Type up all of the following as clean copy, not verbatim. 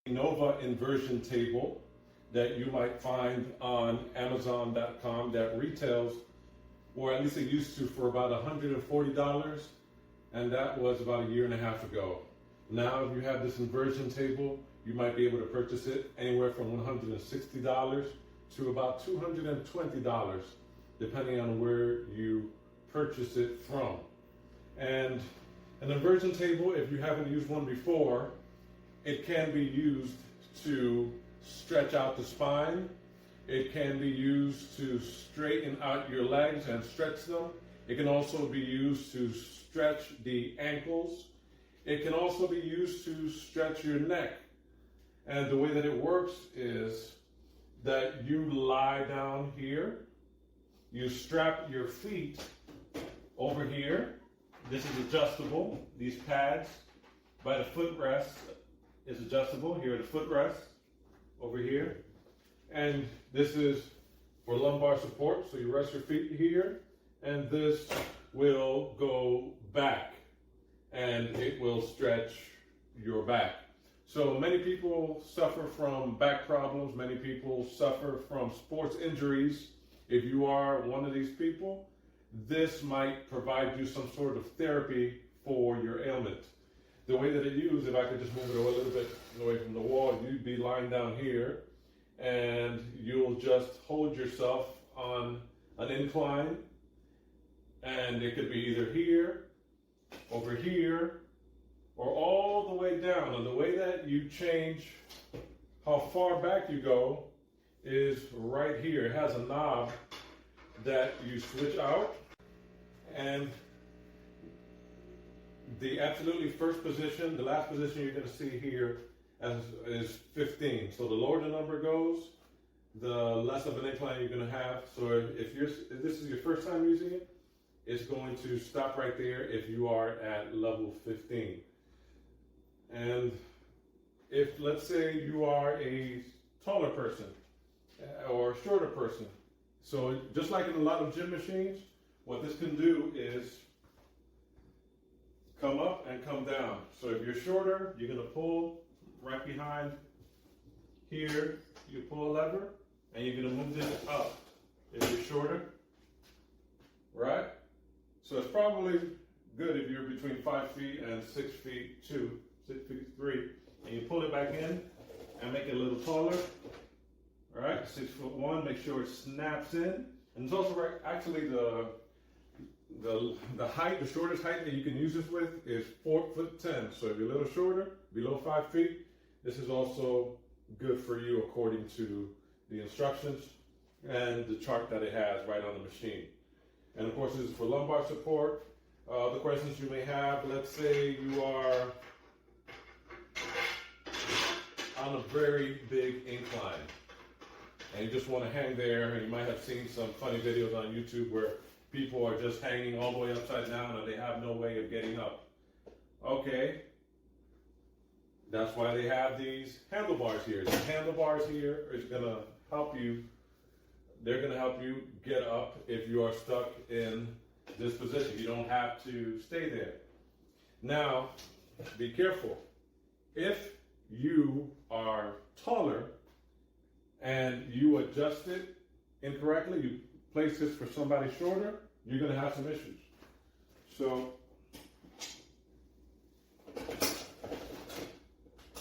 INNOVA inversion table that you might find on Amazon.com that retails, or at least it used to, for about $140, and that was about a year and a half ago. Now, if you have this inversion table, you might be able to purchase it anywhere from $160 to about $220, depending on where you purchase it from. And an inversion table, if you haven't used one before, it can be used to stretch out the spine. It can be used to straighten out your legs and stretch them. It can also be used to stretch the ankles. It can also be used to stretch your neck. And the way that it works is that you lie down here, you strap your feet over here. This is adjustable. These pads by the footrest is adjustable. Here are the footrest over here. And this is for lumbar support. So you rest your feet here, and this will go back, and it will stretch your back. So many people suffer from back problems. Many people suffer from sports injuries. If you are one of these people, this might provide you some sort of therapy for your ailment. The way that it used, if I could just move it a little bit away from the wall, you'd be lying down here, and you'll just hold yourself on an incline, and it could be either here, over here, or all the way down. And the way that you change how far back you go is right here. It has a knob that you switch out, and the absolutely first position, the last position you're going to see here is 15. So the lower the number goes, the less of an incline you're going to have. So if this is your first time using it, it's going to stop right there if you are at level 15. And if, let's say, you are a taller person or a shorter person, so just like in a lot of gym machines, what this can do is come up and come down. So if you're shorter, you're going to pull right behind here. You pull a lever, and you're going to move this up if you're shorter, right? So it's probably good if you're between 5 feet and 6 feet 2, 6 feet 3, and you pull it back in and make it a little taller. All right, 6'1", make sure it snaps in. And it's also right, actually the height, the shortest height that you can use this with is 4'10". So if you're a little shorter, below 5 feet, this is also good for you according to the instructions and the chart that it has right on the machine. And of course, this is for lumbar support. The questions you may have, let's say you are on a very big incline and you just want to hang there, and you might have seen some funny videos on YouTube where people are just hanging all the way upside down and they have no way of getting up. Okay, that's why they have these handlebars here. The handlebars here is going to help you. They're going to help you get up if you are stuck in this position. You don't have to stay there. Now, be careful. If you are taller and you adjust it incorrectly, you place this for somebody shorter, you're going to have some issues. So,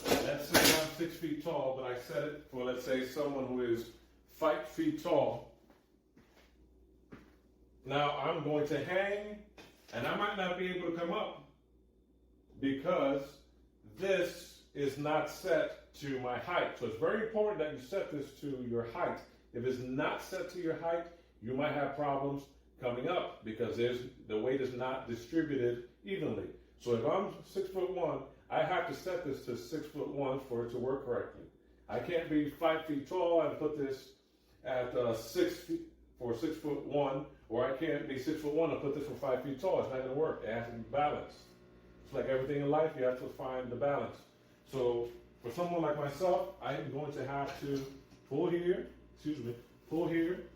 let's say I'm 6 feet tall, but I set it for, let's say, someone who is 5 feet tall. Now I'm going to hang, and I might not be able to come up because this is not set to my height. So it's very important that you set this to your height. If it's not set to your height, you might have problems coming up because the weight is not distributed evenly. So if I'm 6'1", I have to set this to 6'1" for it to work correctly. I can't be 5 feet tall and put this at 6 feet for 6'1", or I can't be 6'1" and put this for 5 feet tall. It's not going to work. It has to be balanced. It's like everything in life, you have to find the balance. So for someone like myself, I am going to have to pull here, pull here,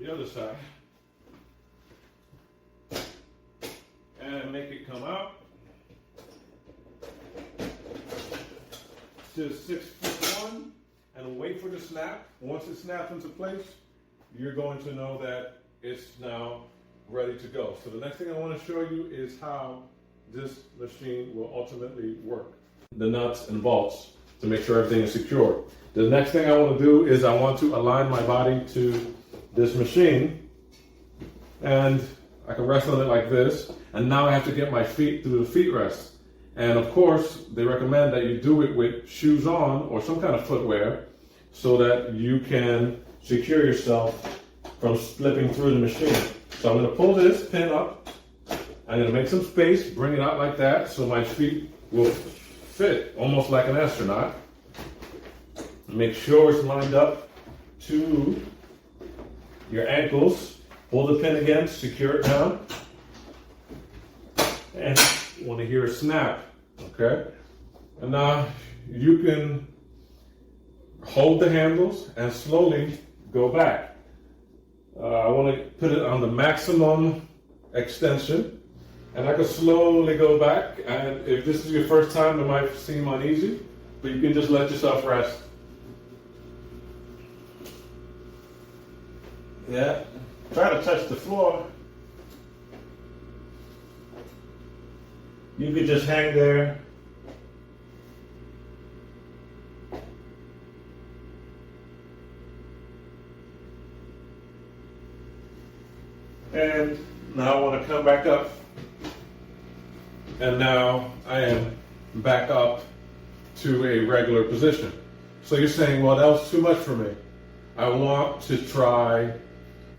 the other side, and make it come out. to 6'1" and wait for the snap. Once it snaps into place, you're going to know that it's now ready to go. So the next thing I want to show you is how this machine will ultimately work. The nuts and bolts to make sure everything is secure. The next thing I want to do is I want to align my body to this machine, and I can rest on it like this, and now I have to get my feet through the feet rest. And of course, they recommend that you do it with shoes on or some kind of footwear so that you can secure yourself from slipping through the machine. So I'm going to pull this pin up. I'm going to make some space, bring it out like that so my feet will fit almost like an astronaut. Make sure it's lined up to your ankles. Pull the pin again, secure it down. And you want to hear a snap, okay? And now you can hold the handles and slowly go back. I want to put it on the maximum extension, and I can slowly go back. And if this is your first time, it might seem uneasy, but you can just let yourself rest. Yeah, try to touch the floor. You could just hang there. And now I want to come back up. And now I am back up to a regular position. So you're saying, well, that was too much for me. I want to try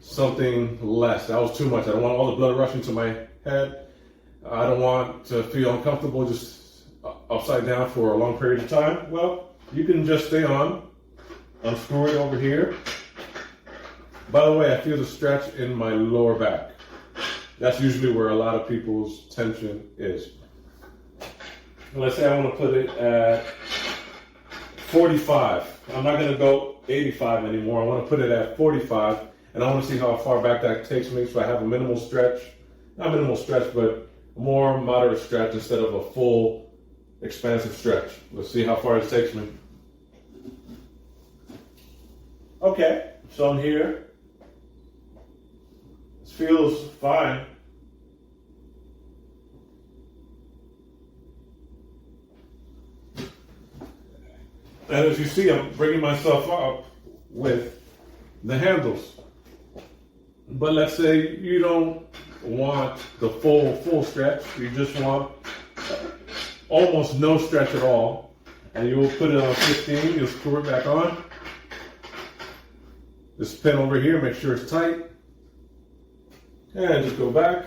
something less. That was too much. I don't want all the blood rushing to my head. I don't want to feel uncomfortable just upside down for a long period of time. Well, you can just stay on. Unscrew it over here. By the way, I feel the stretch in my lower back. That's usually where a lot of people's tension is. Let's say I want to put it at 45. I'm not going to go 85 anymore. I want to put it at 45, and I want to see how far back that takes me so I have a minimal stretch. Not minimal stretch, but more moderate stretch instead of a full expansive stretch. Let's see how far it takes me. Okay, so I'm here. This feels fine. And as you see, I'm bringing myself up with the handles. But let's say you don't want the full stretch. You just want almost no stretch at all. And you will put it on 15. You'll screw it back on. This pin over here, make sure it's tight. And just go back.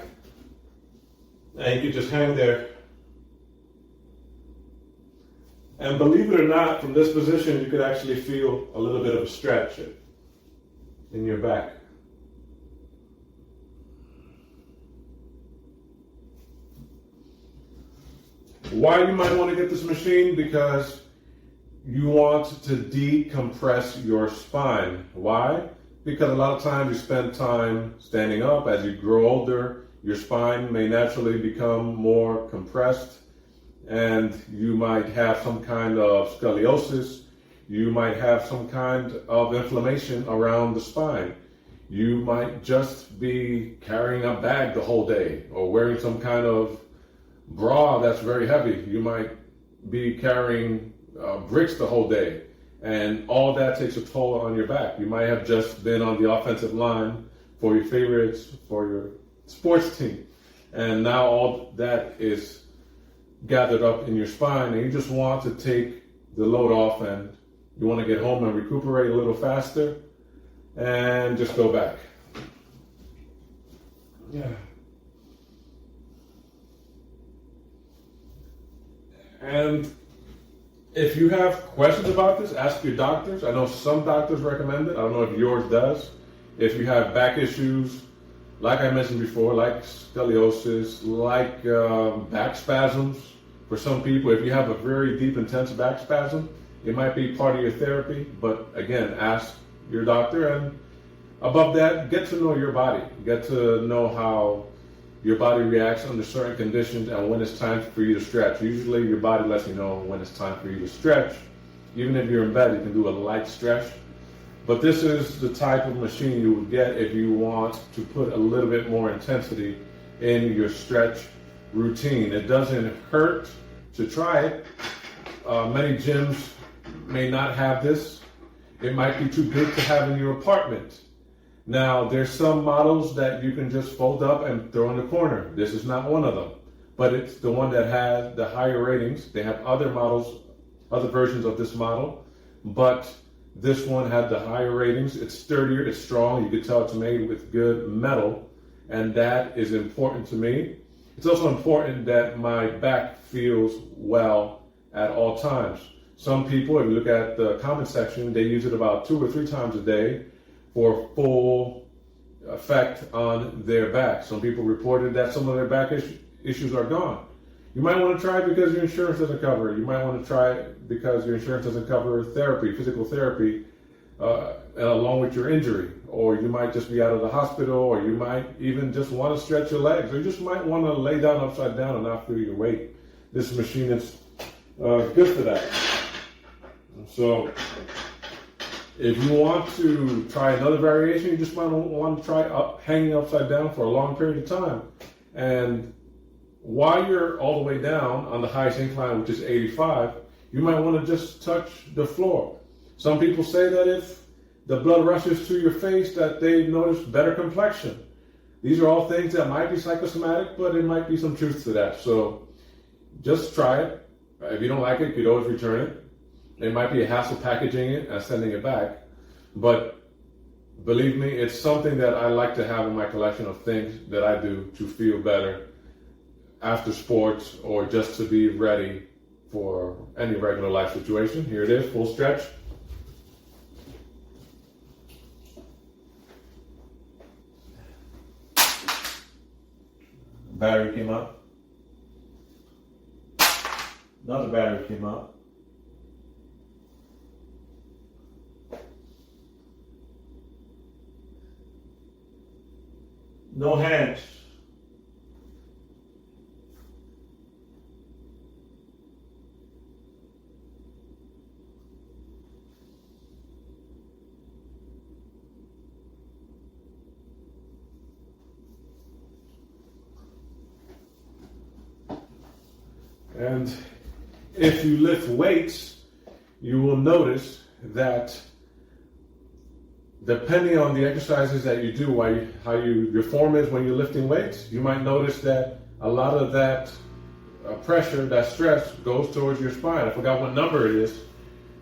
And you can just hang there. And believe it or not, from this position, you could actually feel a little bit of a stretch in your back. Why you might want to get this machine? Because you want to decompress your spine. Why? Because a lot of times you spend time standing up. As you grow older, your spine may naturally become more compressed, and you might have some kind of scoliosis. You might have some kind of inflammation around the spine. You might just be carrying a bag the whole day or wearing some kind of bra that's very heavy. You might be carrying bricks the whole day, and all that takes a toll on your back. You might have just been on the offensive line for your favorites, for your sports team, and now all that is gathered up in your spine, and you just want to take the load off, and you want to get home and recuperate a little faster and just go back. Yeah. And if you have questions about this, ask your doctors. I know some doctors recommend it. I don't know if yours does. If you have back issues, like I mentioned before, like scoliosis, like back spasms, for some people, if you have a very deep, intense back spasm, it might be part of your therapy. But again, ask your doctor. And above that, get to know your body. Get to know how your body reacts under certain conditions and when it's time for you to stretch. Usually your body lets you know when it's time for you to stretch. Even if you're in bed, you can do a light stretch. But this is the type of machine you would get if you want to put a little bit more intensity in your stretch routine. It doesn't hurt to try it. Many gyms may not have this. It might be too big to have in your apartment. Now, there's some models that you can just fold up and throw in the corner. This is not one of them, but it's the one that has the higher ratings. They have other models, other versions of this model, but this one had the higher ratings. It's sturdier, it's strong. You can tell it's made with good metal, and that is important to me. It's also important that my back feels well at all times. Some people, if you look at the comment section, they use it about 2 or 3 times a day for full effect on their back. Some people reported that some of their back issues are gone. You might want to try it because your insurance doesn't cover it. You might want to try it because your insurance doesn't cover therapy, physical therapy, along with your injury. Or you might just be out of the hospital, or you might even just want to stretch your legs, or you just might want to lay down upside down and not feel your weight. This machine is good for that. So if you want to try another variation, you just might want to try hanging upside down for a long period of time. And while you're all the way down on the highest incline, which is 85, you might want to just touch the floor. Some people say that if the blood rushes to your face, that they notice better complexion. These are all things that might be psychosomatic, but it might be some truth to that. So just try it. If you don't like it, you could always return it. It might be a hassle packaging it and sending it back, but believe me, it's something that I like to have in my collection of things that I do to feel better after sports or just to be ready for any regular life situation. Here it is, full stretch. Battery came out. Another battery came out. No hands. And if you lift weights, you will notice that depending on the exercises that you do, how your form is when you're lifting weights, you might notice that a lot of that pressure, that stress goes towards your spine. I forgot what number it is,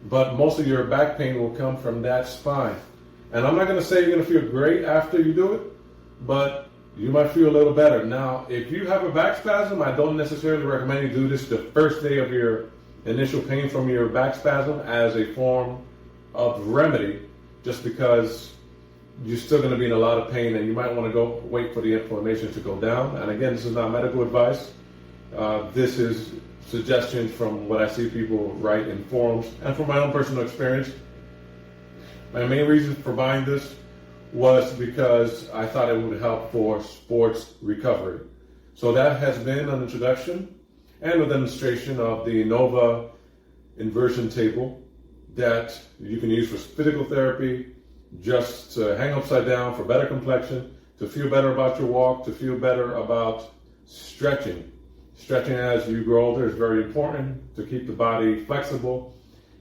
but most of your back pain will come from that spine. And I'm not going to say you're going to feel great after you do it, but you might feel a little better. Now, if you have a back spasm, I don't necessarily recommend you do this the first day of your initial pain from your back spasm as a form of remedy, just because you're still going to be in a lot of pain and you might want to wait for the inflammation to go down. And again, this is not medical advice. This is suggestions from what I see people write in forums and from my own personal experience. My main reason for buying this was because I thought it would help for sports recovery. So that has been an introduction and a demonstration of the INNOVA inversion table that you can use for physical therapy, just to hang upside down for better complexion, to feel better about your walk, to feel better about stretching. Stretching as you grow older is very important to keep the body flexible.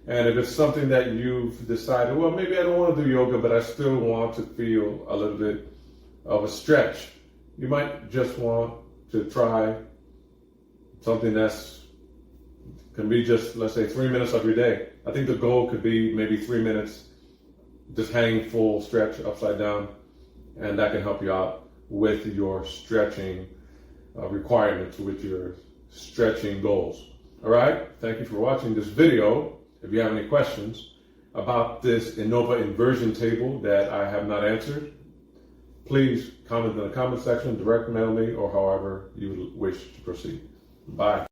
And if it's something that you've decided, well, maybe I don't want to do yoga, but I still want to feel a little bit of a stretch, you might just want to try something can be just, let's say, 3 minutes of your day. I think the goal could be maybe 3 minutes, just hanging full stretch upside down, and that can help you out with your stretching requirements, with your stretching goals. All right, thank you for watching this video. If you have any questions about this INNOVA inversion table that I have not answered, please comment in the comment section, direct mail me, or however you wish to proceed. Bye.